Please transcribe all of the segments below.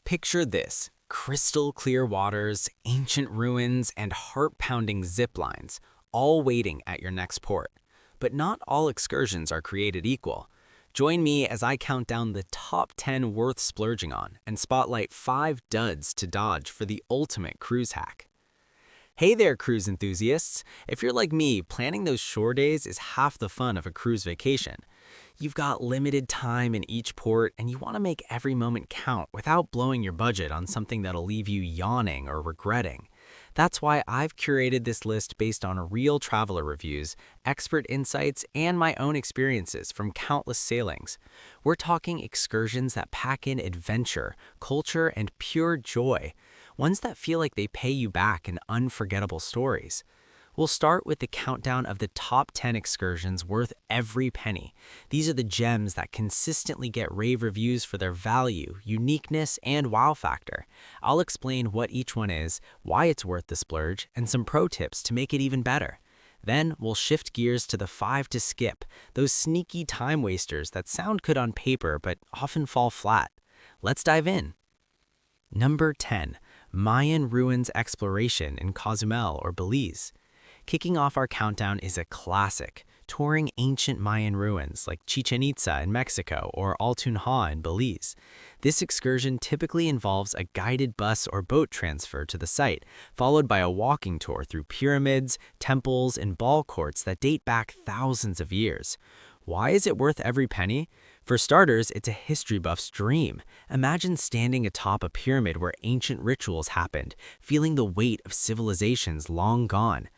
Picture this: crystal clear waters, ancient ruins, and heart-pounding zip lines, all waiting at your next port. But not all excursions are created equal. Join me as I count down the top 10 worth splurging on and spotlight 5 duds to dodge for the ultimate cruise hack. Hey there, cruise enthusiasts! If you're like me, planning those shore days is half the fun of a cruise vacation. You've got limited time in each port, and you want to make every moment count without blowing your budget on something that'll leave you yawning or regretting. That's why I've curated this list based on real traveler reviews, expert insights, and my own experiences from countless sailings. We're talking excursions that pack in adventure, culture, and pure joy. Ones that feel like they pay you back in unforgettable stories. We'll start with the countdown of the top 10 excursions worth every penny. These are the gems that consistently get rave reviews for their value, uniqueness, and wow factor. I'll explain what each one is, why it's worth the splurge, and some pro tips to make it even better. Then we'll shift gears to the 5 to skip, those sneaky time wasters that sound good on paper but often fall flat. Let's dive in. Number 10. Mayan Ruins Exploration in Cozumel or Belize. Kicking off our countdown is a classic, touring ancient Mayan ruins like Chichen Itza in Mexico or Altunja in Belize. This excursion typically involves a guided bus or boat transfer to the site, followed by a walking tour through pyramids, temples, and ball courts that date back thousands of years. Why is it worth every penny? For starters, it's a history buff's dream. Imagine standing atop a pyramid where ancient rituals happened, feeling the weight of civilizations long gone.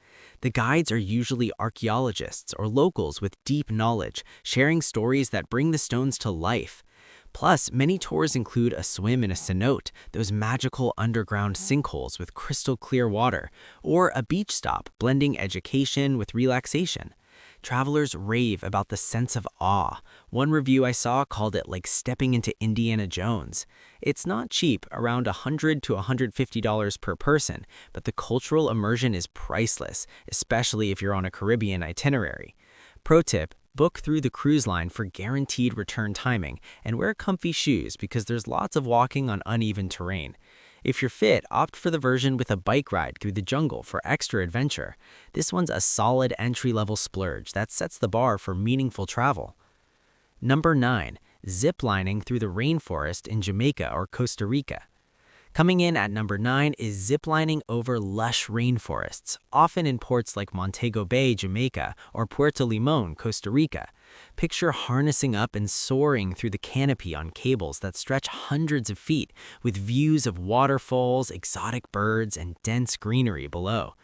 The guides are usually archaeologists or locals with deep knowledge, sharing stories that bring the stones to life. Plus, many tours include a swim in a cenote, those magical underground sinkholes with crystal clear water, or a beach stop blending education with relaxation. Travelers rave about the sense of awe. One review I saw called it like stepping into Indiana Jones. It's not cheap, around $100 to $150 per person, but the cultural immersion is priceless, especially if you're on a Caribbean itinerary. Pro tip: book through the cruise line for guaranteed return timing and wear comfy shoes because there's lots of walking on uneven terrain. If you're fit, opt for the version with a bike ride through the jungle for extra adventure. This one's a solid entry-level splurge that sets the bar for meaningful travel. Number 9. Ziplining through the rainforest in Jamaica or Costa Rica. Coming in at number 9 is ziplining over lush rainforests, often in ports like Montego Bay, Jamaica, or Puerto Limon, Costa Rica. Picture harnessing up and soaring through the canopy on cables that stretch hundreds of feet, with views of waterfalls, exotic birds, and dense greenery below.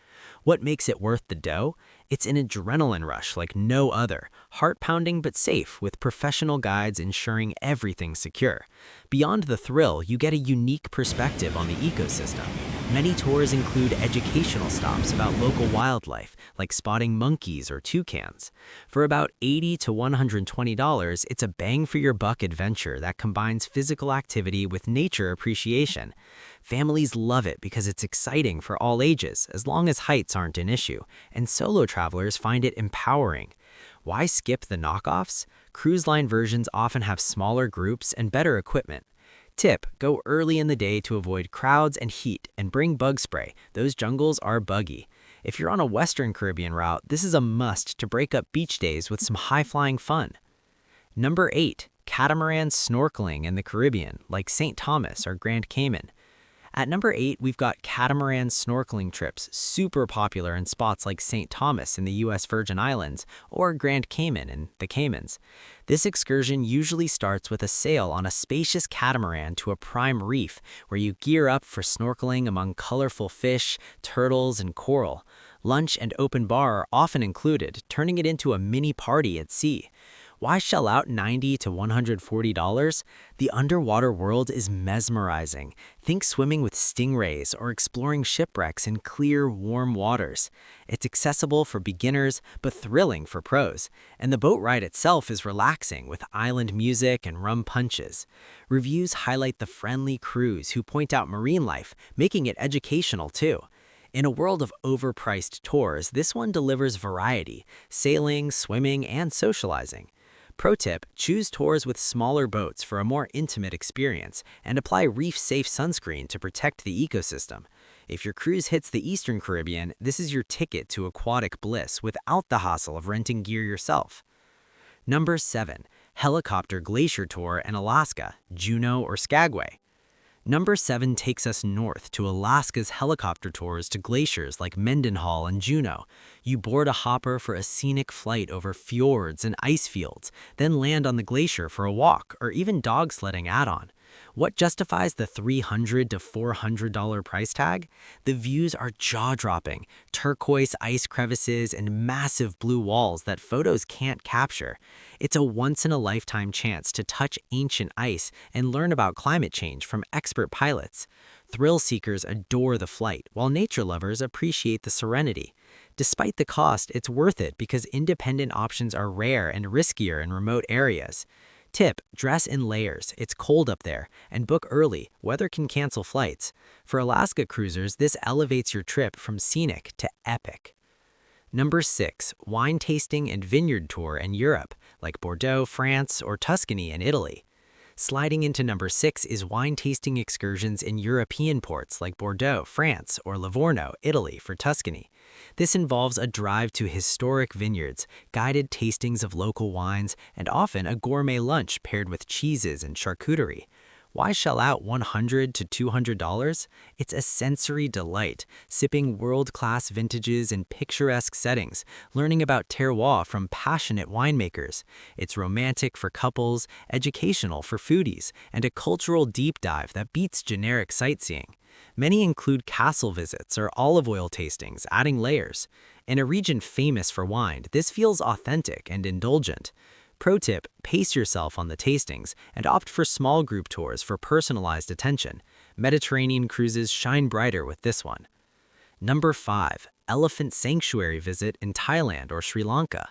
What makes it worth the dough? It's an adrenaline rush like no other, heart-pounding but safe, with professional guides ensuring everything's secure. Beyond the thrill, you get a unique perspective on the ecosystem. Many tours include educational stops about local wildlife, like spotting monkeys or toucans. For about $80 to $120, it's a bang-for-your-buck adventure that combines physical activity with nature appreciation. Families love it because it's exciting for all ages, as long as heights aren't an issue, and solo travelers find it empowering. Why skip the knockoffs? Cruise line versions often have smaller groups and better equipment. Tip: go early in the day to avoid crowds and heat, and bring bug spray. Those jungles are buggy. If you're on a Western Caribbean route, this is a must to break up beach days with some high-flying fun. Number 8. Catamaran snorkeling in the Caribbean, like St. Thomas or Grand Cayman. At number 8, we've got catamaran snorkeling trips, super popular in spots like St. Thomas in the U.S. Virgin Islands or Grand Cayman in the Caymans. This excursion usually starts with a sail on a spacious catamaran to a prime reef where you gear up for snorkeling among colorful fish, turtles, and coral. Lunch and open bar are often included, turning it into a mini party at sea. Why shell out $90 to $140? The underwater world is mesmerizing. Think swimming with stingrays or exploring shipwrecks in clear, warm waters. It's accessible for beginners, but thrilling for pros. And the boat ride itself is relaxing with island music and rum punches. Reviews highlight the friendly crews who point out marine life, making it educational too. In a world of overpriced tours, this one delivers variety: sailing, swimming, and socializing. Pro tip, choose tours with smaller boats for a more intimate experience and apply reef-safe sunscreen to protect the ecosystem. If your cruise hits the Eastern Caribbean, this is your ticket to aquatic bliss without the hassle of renting gear yourself. Number 7. Helicopter Glacier Tour in Alaska, Juneau or Skagway. Number 7 takes us north to Alaska's helicopter tours to glaciers like Mendenhall and Juneau. You board a hopper for a scenic flight over fjords and ice fields, then land on the glacier for a walk or even dog sledding add-on. What justifies the $300 to $400 price tag? The views are jaw-dropping, turquoise ice crevices and massive blue walls that photos can't capture. It's a once-in-a-lifetime chance to touch ancient ice and learn about climate change from expert pilots. Thrill seekers adore the flight, while nature lovers appreciate the serenity. Despite the cost, it's worth it because independent options are rare and riskier in remote areas. Tip, dress in layers, it's cold up there, and book early, weather can cancel flights. For Alaska cruisers, this elevates your trip from scenic to epic. Number 6, wine tasting and vineyard tour in Europe, like Bordeaux, France, or Tuscany in Italy. Sliding into number 6 is wine tasting excursions in European ports like Bordeaux, France, or Livorno, Italy for Tuscany. This involves a drive to historic vineyards, guided tastings of local wines, and often a gourmet lunch paired with cheeses and charcuterie. Why shell out $100 to $200? It's a sensory delight, sipping world-class vintages in picturesque settings, learning about terroir from passionate winemakers. It's romantic for couples, educational for foodies, and a cultural deep dive that beats generic sightseeing. Many include castle visits or olive oil tastings, adding layers. In a region famous for wine, this feels authentic and indulgent. Pro tip, pace yourself on the tastings and opt for small group tours for personalized attention. Mediterranean cruises shine brighter with this one. Number 5. Elephant Sanctuary Visit in Thailand or Sri Lanka.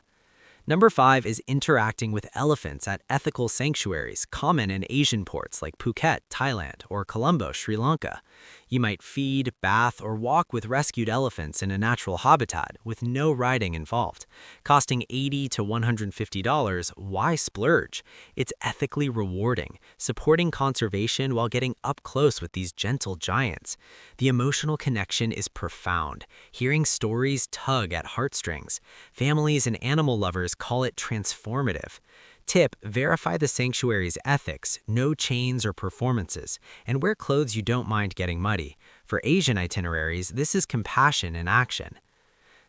Number 5 is interacting with elephants at ethical sanctuaries common in Asian ports like Phuket, Thailand, or Colombo, Sri Lanka. You might feed, bath, or walk with rescued elephants in a natural habitat with no riding involved. Costing $80 to $150, why splurge? It's ethically rewarding, supporting conservation while getting up close with these gentle giants. The emotional connection is profound. Hearing stories tug at heartstrings. Families and animal lovers call it transformative. Tip, verify the sanctuary's ethics, no chains or performances, and wear clothes you don't mind getting muddy. For Asian itineraries, this is compassion in action.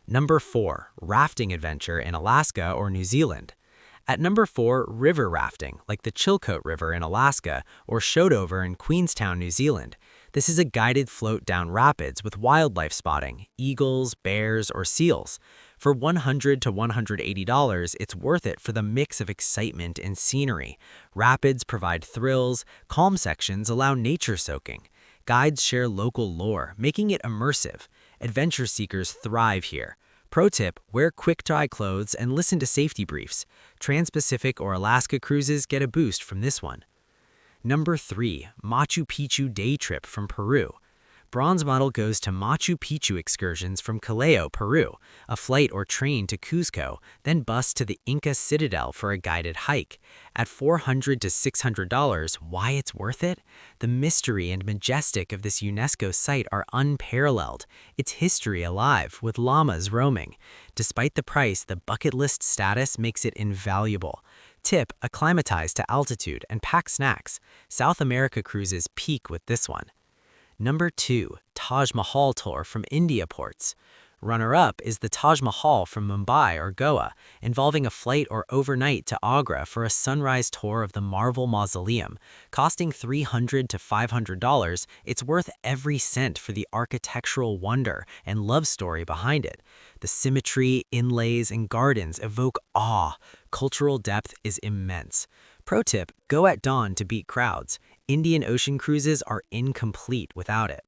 Number 4, rafting adventure in Alaska or New Zealand. At number 4, river rafting, like the Chilcote River in Alaska or Shotover in Queenstown, New Zealand. This is a guided float down rapids with wildlife spotting, eagles, bears, or seals. For $100 to $180, it's worth it for the mix of excitement and scenery. Rapids provide thrills, calm sections allow nature soaking. Guides share local lore, making it immersive. Adventure seekers thrive here. Pro tip, wear quick-dry clothes and listen to safety briefs. Trans-Pacific or Alaska cruises get a boost from this one. Number 3, Machu Picchu Day Trip from Peru. Bronze Model goes to Machu Picchu excursions from Callao, Peru, a flight or train to Cuzco, then bus to the Inca Citadel for a guided hike. At $400 to $600, why it's worth it? The mystery and majestic of this UNESCO site are unparalleled. Its history alive, with llamas roaming. Despite the price, the bucket list status makes it invaluable. Tip, acclimatize to altitude and pack snacks. South America cruises peak with this one. Number 2, Taj Mahal Tour from India ports. Runner-up is the Taj Mahal from Mumbai or Goa, involving a flight or overnight to Agra for a sunrise tour of the Marvel Mausoleum. Costing $300 to $500, it's worth every cent for the architectural wonder and love story behind it. The symmetry, inlays, and gardens evoke awe. Cultural depth is immense. Pro tip, go at dawn to beat crowds. Indian Ocean cruises are incomplete without it.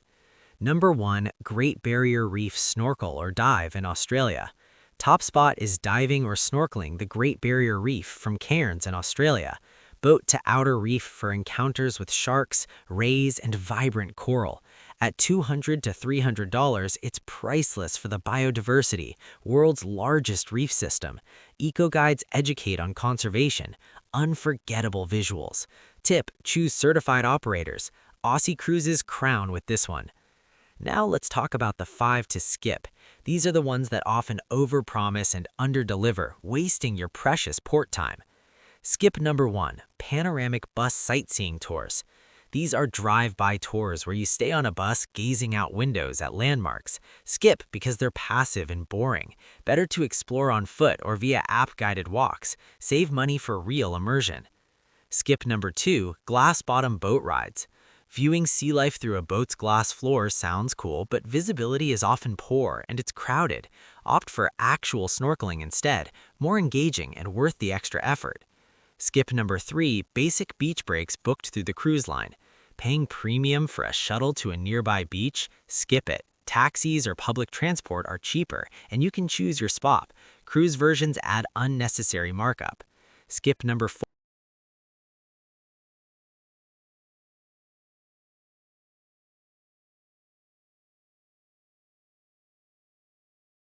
Number 1, Great Barrier Reef Snorkel or Dive in Australia. Top spot is diving or snorkeling the Great Barrier Reef from Cairns in Australia. Boat to outer reef for encounters with sharks, rays, and vibrant coral. At $200 to $300, it's priceless for the biodiversity, world's largest reef system. Eco guides educate on conservation, unforgettable visuals. Tip: choose certified operators. Aussie Cruises crown with this one. Now let's talk about the 5 to skip. These are the ones that often overpromise and underdeliver, wasting your precious port time. Skip number 1, panoramic bus sightseeing tours. These are drive-by tours where you stay on a bus gazing out windows at landmarks. Skip because they're passive and boring. Better to explore on foot or via app-guided walks. Save money for real immersion. Skip number 2, glass-bottom boat rides. Viewing sea life through a boat's glass floor sounds cool, but visibility is often poor and it's crowded. Opt for actual snorkeling instead, more engaging and worth the extra effort. Skip number 3, basic beach breaks booked through the cruise line. Paying premium for a shuttle to a nearby beach? Skip it. Taxis or public transport are cheaper, and you can choose your spot. Cruise versions add unnecessary markup. Skip number 4.